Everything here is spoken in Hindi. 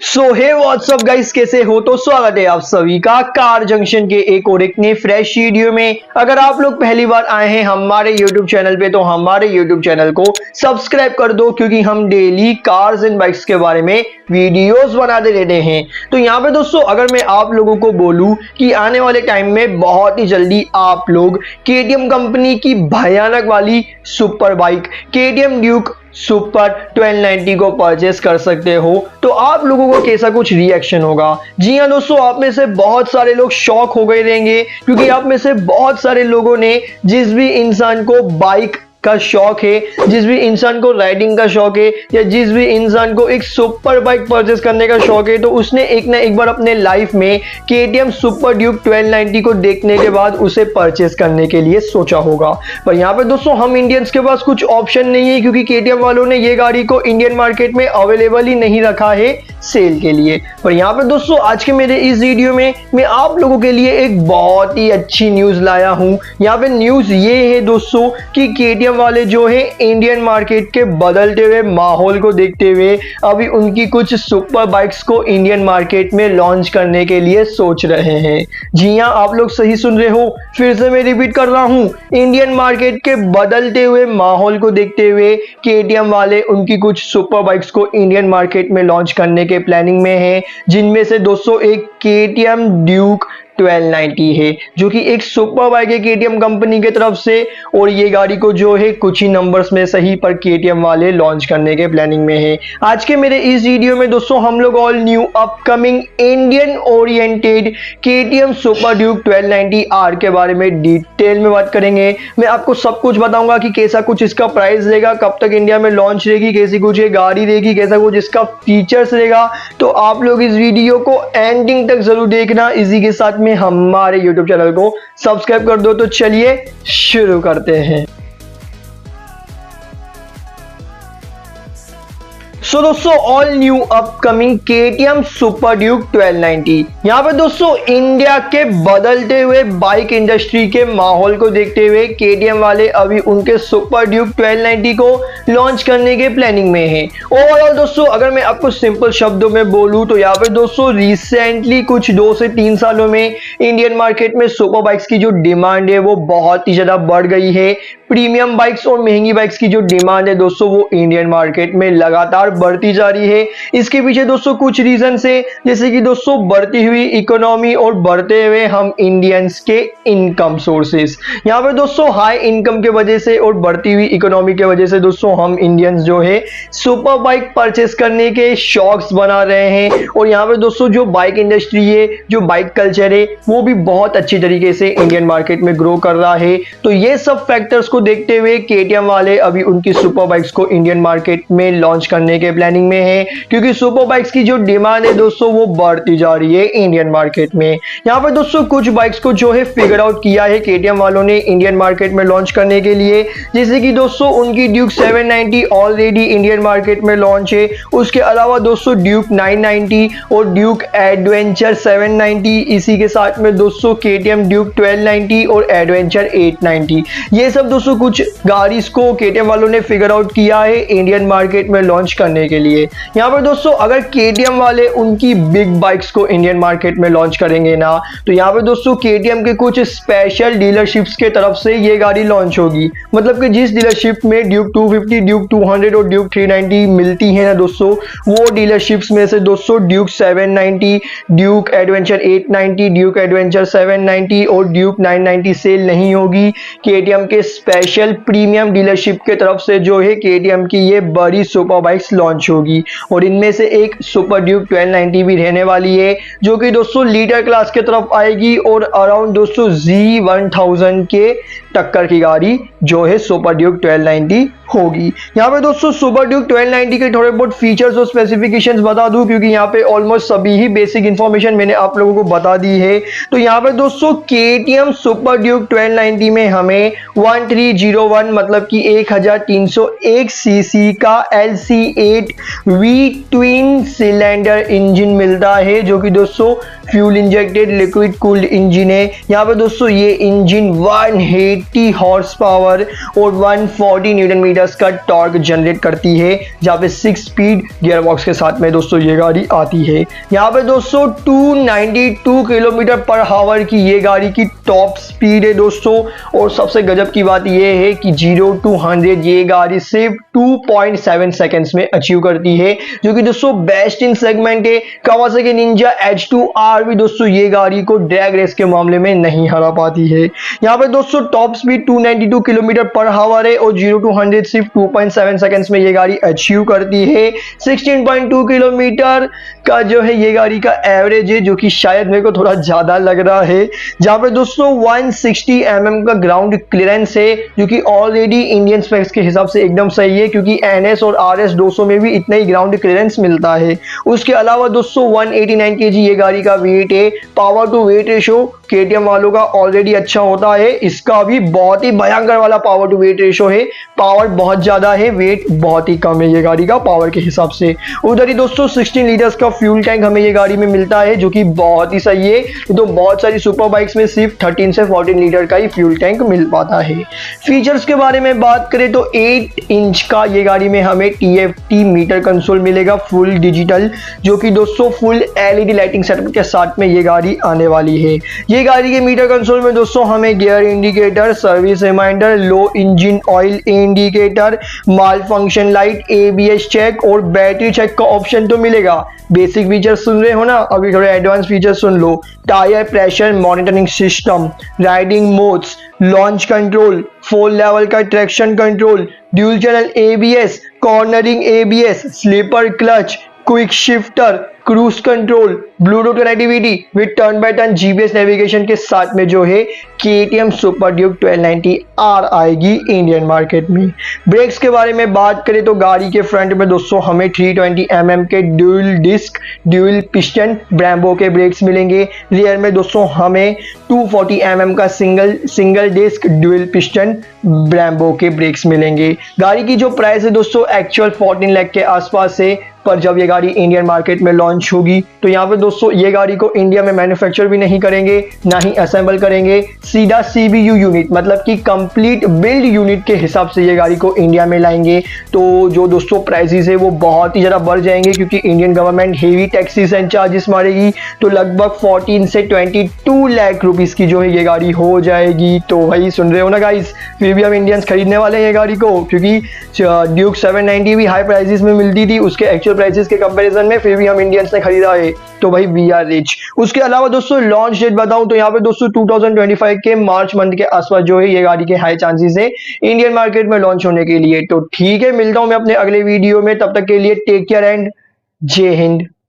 सो हे व्हाट्सअप गाइस, कैसे हो? तो स्वागत है आप सभी का कार जंक्शन के एक और एक नए फ्रेश वीडियो में। अगर आप लोग पहली बार आए हैं हमारे YouTube चैनल पे तो हमारे YouTube चैनल को सब्सक्राइब कर दो, क्योंकि हम डेली कार्स एंड बाइक्स के बारे में वीडियोस बनाते रहते हैं। तो यहाँ पे दोस्तों, अगर मैं आप लोगों को बोलूं कि आने वाले टाइम में बहुत ही जल्दी आप लोग KTM कंपनी की भयानक वाली super bike KTM Duke super 1290 को परचेस कर सकते हो, तो आप लोगों को कैसा कुछ रिएक्शन होगा? जी हाँ दोस्तों, आप में से बहुत सारे लोग शॉक हो गए रहेंगे, क्योंकि आप में से बहुत सारे लोगों ने, जिस भी इंसान को बाइक का शौक है, जिस भी इंसान को राइडिंग का शौक है, या जिस भी इंसान को एक सुपर बाइक परचेस करने का शौक है, तो उसने एक ना एक बार अपने लाइफ में KTM सुपर ड्यूक 1290 को देखने के बाद उसे परचेस करने के लिए सोचा होगा। पर यहाँ पे दोस्तों, हम इंडियंस के पास कुछ ऑप्शन नहीं है, क्योंकि KTM वालों ने ये गाड़ी को इंडियन मार्केट में अवेलेबल ही नहीं रखा है सेल के लिए। पर यहाँ पे दोस्तों, आज के मेरे इस वीडियो में मैं आप लोगों के लिए एक बहुत ही अच्छी न्यूज लाया हूँ। यहाँ पे न्यूज ये है दोस्तों कि KTM वाले जो है इंडियन मार्केट के बदलते हुए माहौल को देखते हुए अभी उनकी कुछ सुपर बाइक्स को इंडियन मार्केट में लॉन्च करने के लिए सोच रहे हैं। जी हाँ, आप लोग सही सुन रहे हो, फिर से मैं रिपीट कर रहा हूँ, इंडियन मार्केट के बदलते हुए माहौल को देखते हुए KTM वाले उनकी कुछ सुपर बाइक्स को इंडियन मार्केट में लॉन्च करने के प्लानिंग में है, जिनमें से दोस्तों एक KTM ड्यूक 1290 है, जो कि एक सुपर बाइक है KTM कंपनी की तरफ से। और ये गाड़ी को जो है कुछ ही नंबर्स में सही पर KTM वाले लॉन्च करने के प्लानिंग में है। आज के मेरे इस वीडियो में दोस्तों, हम लोग all new upcoming Indian oriented KTM super Duke 1290 R के बारे में डिटेल में बात करेंगे। मैं आपको सब कुछ बताऊंगा कि कैसा कुछ इसका प्राइस रहेगा, कब तक इंडिया में लॉन्च रहेगी, कैसी कुछ ये गाड़ी रहेगी, कैसा कुछ इसका फीचर्स रहेगा। तो आप लोग इस वीडियो को एंडिंग तक जरूर देखना। इसी के साथ में हमारे YouTube चैनल को सब्सक्राइब कर दो। तो चलिए शुरू करते हैं। सो दोस्तों, all new upcoming KTM super Duke 1290। यहाँ पे दोस्तों, इंडिया के बदलते हुए बाइक इंडस्ट्री के माहौल को देखते हुए KTM वाले अभी उनके सुपर ड्यूक 1290 को लॉन्च करने के प्लानिंग में हैं। ओवरऑल दोस्तों, अगर मैं आपको सिंपल शब्दों में बोलूं तो यहाँ पे दोस्तों, रिसेंटली कुछ 2 से 3 सालों में इंडियन मार्केट में सुपर बाइक्स की जो डिमांड है वो बहुत ही ज्यादा बढ़ गई है। प्रीमियम बाइक्स और महंगी बाइक्स की जो डिमांड है दोस्तों, वो इंडियन मार्केट में लगातार बढ़ती जा रही है। इसके पीछे दोस्तों कुछ रीजन है, जैसे कि दोस्तों बढ़ती हुई इकोनॉमी और बढ़ते हुए हम इंडियंस के इनकम सोर्सेस। यहाँ पे दोस्तों हाई इनकम के वजह से और बढ़ती हुई इकोनॉमी के वजह से दोस्तों हम इंडियंस जो है सुपर बाइक परचेस करने के शौक्स बना रहे हैं। और यहाँ पे दोस्तों जो बाइक इंडस्ट्री है, जो बाइक कल्चर है, वो भी बहुत अच्छी तरीके से इंडियन मार्केट में ग्रो कर रहा है। तो ये सब फैक्टर्स को देखते हुए KTM वाले अभी उनकी सुपर बाइक्स को इंडियन मार्केट में लॉन्च करने के प्लानिंग में है, क्योंकि सुपर बाइक्स की जो डिमांड है दोस्तों वो बढ़ती जा रही है इंडियन मार्केट में। यहाँ पे दोस्तों कुछ बाइक्स को जो है फिगर आउट किया है KTM वालों ने इंडियन मार्केट में लॉन्च करने के लिए, जैसे कि दोस्तों उनकी ड्यूक 790 ऑलरेडी इंडियन मार्केट में लॉन्च है। उसके अलावा दोस्तों ड्यूक 990 और ड्यूक एडवेंचर 790, इसी के साथ में दोस्तों KTM ड्यूक 1290 और एडवेंचर 890, ये सब दोस्तों कुछ गाड़ी को KTM वालों ने फिगर आउट किया है इंडियन मार्केट में लॉन्च करने के लिए। यहाँ पर दोस्तों अगर KTM वाले उनकी बिग बाइक्स को इंडियन मार्केट में लॉन्च करेंगे ना, तो यहाँ पे दोस्तों KTM के कुछ स्पेशल डीलरशिप्स के तरफ से ये गाड़ी लॉन्च होगी। मतलब कि जिस डीलरशिप में ड्यूक 250, ड्यूक 200 और ड्यूक 390 मिलती है ना दोस्तों, वो डीलरशिप्स में से दोस्तों Duke 790, Duke adventure 890, Duke adventure 790 और ड्यूक 990 सेल नहीं होगी। KTM के स्पेशल प्रीमियम डीलरशिप के तरफ से जो है KTM की ये बड़ी सुपर बाइक्स लॉन्च होगी। और इनमें से एक सुपर ड्यूक 1290 भी रहने वाली है, जो कि दोस्तों लीडर क्लास के तरफ आएगी और अराउंड दोस्तों G1000 के टक्कर की गाड़ी जो है सुपर ड्यूक 1290 होगी। यहाँ पे दोस्तों सुपर ड्यूक 1290 के थोड़े बहुत फीचर्स और स्पेसिफिकेशंस बता दूं, क्योंकि यहाँ पे ऑलमोस्ट सभी ही बेसिक इंफॉर्मेशन मैंने आप लोगों को बता दी है। तो यहाँ पे दोस्तों KTM सुपर ड्यूक 1290 में हमें 1301 मतलब कि 1301 सीसी का LCA V twin cylinder engine मिलता है, जो कि दोस्तों fuel injected liquid cooled engine है। यहाँ पे दोस्तों ये इंजन 180 हॉर्स पावर और 140 न्यूटन मीटर्स का टॉर्क जनरेट करती है, जहाँ पे 6 स्पीड गियर बॉक्स के साथ में दोस्तों ये गाड़ी आती है। यहाँ पे दोस्तों 292 किलोमीटर पर आवर की ये गाड़ी की टॉप स्पीड है दोस्तों। और सबसे गजब की बात ये है कि 0 to 100 ये गाड़ी सिर्फ 2.7 सेकंड्स में अचीव करती है, जो कि दोस्तों बेस्ट इन सेगमेंट है। कावासाकी निंजा H2R भी दोस्तों ये गाड़ी को ड्रैग रेस के मामले में नहीं हरा पाती है। यहाँ पे दोस्तों top speed 292 kilometre per hour है और 0 to 100 सिर्फ 2.7 सेकंड्स में ये गाड़ी अचीव करती है। 16.2 किलोमीटर का जो है ये गाड़ी का एवरेज है, जो कि शायद मेरे को थोड़ा ज्यादा लग रहा है। जहां पे दोस्तों 160 mm का ग्राउंड क्लियरेंस है, जो कि ऑलरेडी इंडियन स्पेक्स के हिसाब से एकदम सही है, क्योंकि NS और RS 200 में भी इतना ही ग्राउंड क्लियरेंस मिलता है। उसके अलावा दोस्तों 189 kg ये गाड़ी का वेट है। Power to weight ratio KTM वालों का ऑलरेडी अच्छा होता है, इसका भी बहुत ही भयंकर वाला पावर टू वेट रेशो है। पावर बहुत ज्यादा है, वेट बहुत ही कम है ये गाड़ी का पावर के हिसाब से। उधर ही दोस्तों 16 लीटर्स का फ्यूल टैंक हमें ये गाड़ी में मिलता है, जो कि बहुत ही सही है। तो बहुत सारी सुपर बाइक्स में सिर्फ 13 से 14 लीटर का ही फ्यूल टैंक मिल पाता है। फीचर्स के बारे में बात करें तो 8 इंच का ये गाड़ी में हमें TFT मीटर कंसोल मिलेगा फुल डिजिटल, जो कि दोस्तों फुल LED लाइटिंग सेटअप के साथ में ये गाड़ी आने वाली है। ये गाड़ी के मीटर कंसोल में दोस्तों हमें गियर इंडिकेटर, सर्विस रिमाइंडर, लो इंजन ऑयल इंडिकेटर, माल फंक्शन लाइट, ABS चेक और बैटरी चेक का ऑप्शन तो मिलेगा। बेसिक फीचर सुन रहे हो ना, अभी थोड़े एडवांस फीचर सुन लो। Tyre pressure monitoring system, riding modes, launch control, 4 level का traction control, dual channel ABS, cornering ABS, slipper clutch, quick shifter, cruise control, Bluetooth connectivity with turn by turn GPS navigation के साथ में जो है KTM सुपर ड्यूक 1290R आएगी इंडियन मार्केट में। ब्रेक्स के बारे में बात करें तो गाड़ी के फ्रंट में दोस्तों हमें 320 mm के dual disc dual piston Brembo के ब्रेक्स मिलेंगे। रियर में दोस्तों हमें 240 mm का single disc dual piston Brembo के ब्रेक्स मिलेंगे। गाड़ी की जो प्राइस है दोस्तों एक्चुअल 14 लाख के आसपास है, पर जब ये गाड़ी इंडियन मार्केट में लॉन्च होगी तो यहाँ पे दोस्तों ये गाड़ी को इंडिया में मैन्युफैक्चर भी नहीं करेंगे, ना ही असेंबल करेंगे, सीधा CBU यूनिट मतलब कि कंप्लीट बिल्ड यूनिट के हिसाब से ये गाड़ी को इंडिया में लाएंगे। तो जो दोस्तों प्राइसेस है वो बहुत ही ज़्यादा बढ़ जाएंगे, क्योंकि Indian government heavy taxes and charges मारेगी। तो लगभग 14 से 22 लाख रुपीज़ की जो है ये गाड़ी हो जाएगी। तो वही सुन रहे हो ना गाइस, फिर भी हम इंडियंस खरीदने वाले हैं ये गाड़ी को, क्योंकि ड्यूक 790 भी हाई प्राइसेस में मिलती थी उसके एक्चुअल प्राइसेस के कंपैरिजन में, फिर भी हम इंडियंस ने खरीदा है। तो भाई वी आर रिच। उसके अलावा दोस्तों लॉन्च डेट बताऊं तो यहाँ पे दोस्तों 2025 के मार्च मंथ के आसपास जो है ये गाड़ी के हाई चांसेस है इंडियन मार्केट में लॉन्च होने के लिए। तो ठीक है, मिलता हूं मैं अपने अगले वीडियो में, तब तक के लिए टेक केयर एंड जय हिंद।